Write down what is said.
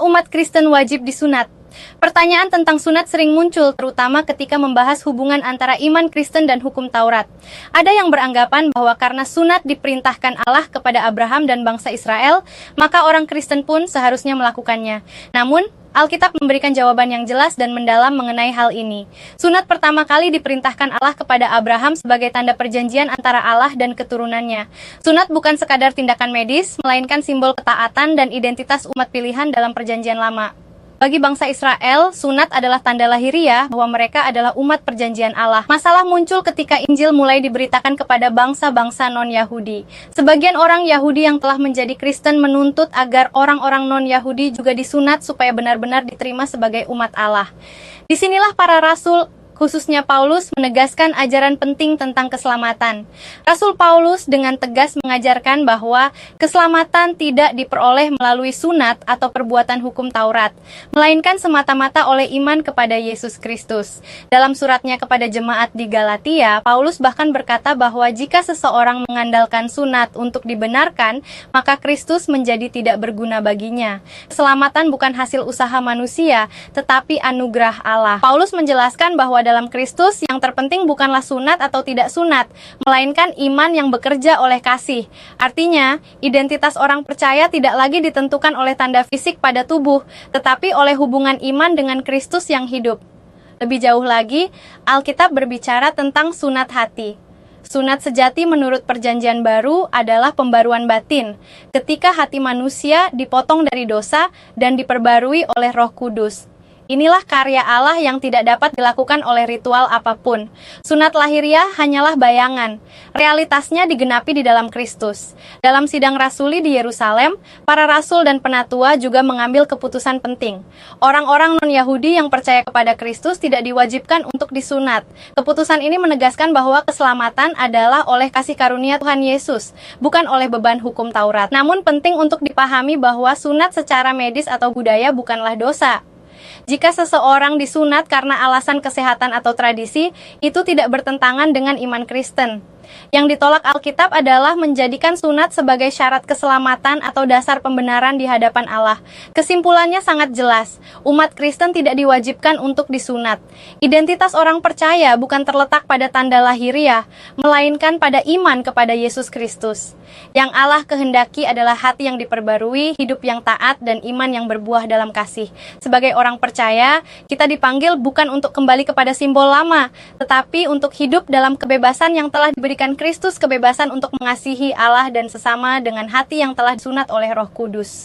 umat Kristen wajib disunat? Pertanyaan tentang sunat sering muncul, terutama ketika membahas hubungan antara iman Kristen dan hukum Taurat. Ada yang beranggapan bahwa karena sunat diperintahkan Allah kepada Abraham dan bangsa Israel, maka orang Kristen pun seharusnya melakukannya. Namun, Alkitab memberikan jawaban yang jelas dan mendalam mengenai hal ini. Sunat pertama kali diperintahkan Allah kepada Abraham sebagai tanda perjanjian antara Allah dan keturunannya. Sunat bukan sekadar tindakan medis, melainkan simbol ketaatan dan identitas umat pilihan dalam perjanjian lama. Bagi bangsa Israel, sunat adalah tanda lahiriah bahwa mereka adalah umat perjanjian Allah. Masalah muncul ketika Injil mulai diberitakan kepada bangsa-bangsa non-Yahudi. Sebagian orang Yahudi yang telah menjadi Kristen menuntut agar orang-orang non-Yahudi juga disunat supaya benar-benar diterima sebagai umat Allah. Disinilah para rasul, khususnya Paulus, menegaskan ajaran penting tentang keselamatan. Rasul Paulus dengan tegas mengajarkan bahwa keselamatan tidak diperoleh melalui sunat atau perbuatan hukum Taurat, melainkan semata-mata oleh iman kepada Yesus Kristus. Dalam suratnya kepada jemaat di Galatia, Paulus bahkan berkata bahwa jika seseorang mengandalkan sunat untuk dibenarkan, maka Kristus menjadi tidak berguna baginya. Keselamatan bukan hasil usaha manusia, tetapi anugerah Allah. Paulus menjelaskan bahwa dalam Kristus yang terpenting bukanlah sunat atau tidak sunat, melainkan iman yang bekerja oleh kasih. Artinya, identitas orang percaya tidak lagi ditentukan oleh tanda fisik pada tubuh, tetapi oleh hubungan iman dengan Kristus yang hidup. Lebih jauh lagi, Alkitab berbicara tentang sunat hati. Sunat sejati menurut perjanjian baru adalah pembaruan batin, ketika hati manusia dipotong dari dosa dan diperbarui oleh Roh Kudus. Inilah karya Allah yang tidak dapat dilakukan oleh ritual apapun. Sunat lahiriah hanyalah bayangan. Realitasnya digenapi di dalam Kristus. Dalam sidang rasuli di Yerusalem, para rasul dan penatua juga mengambil keputusan penting. Orang-orang non-Yahudi yang percaya kepada Kristus tidak diwajibkan untuk disunat. Keputusan ini menegaskan bahwa keselamatan adalah oleh kasih karunia Tuhan Yesus, bukan oleh beban hukum Taurat. Namun penting untuk dipahami bahwa sunat secara medis atau budaya bukanlah dosa. Jika seseorang disunat karena alasan kesehatan atau tradisi, itu tidak bertentangan dengan iman Kristen. Yang ditolak Alkitab adalah menjadikan sunat sebagai syarat keselamatan atau dasar pembenaran di hadapan Allah. Kesimpulannya sangat jelas, umat Kristen tidak diwajibkan untuk disunat. Identitas orang percaya bukan terletak pada tanda lahiriah, melainkan pada iman kepada Yesus Kristus. Yang Allah kehendaki adalah hati yang diperbarui, hidup yang taat, dan iman yang berbuah dalam kasih. Sebagai orang percaya, kita dipanggil bukan untuk kembali kepada simbol lama, tetapi untuk hidup dalam kebebasan yang telah diberikan Kristus, kebebasan untuk mengasihi Allah dan sesama dengan hati yang telah disunat oleh Roh Kudus.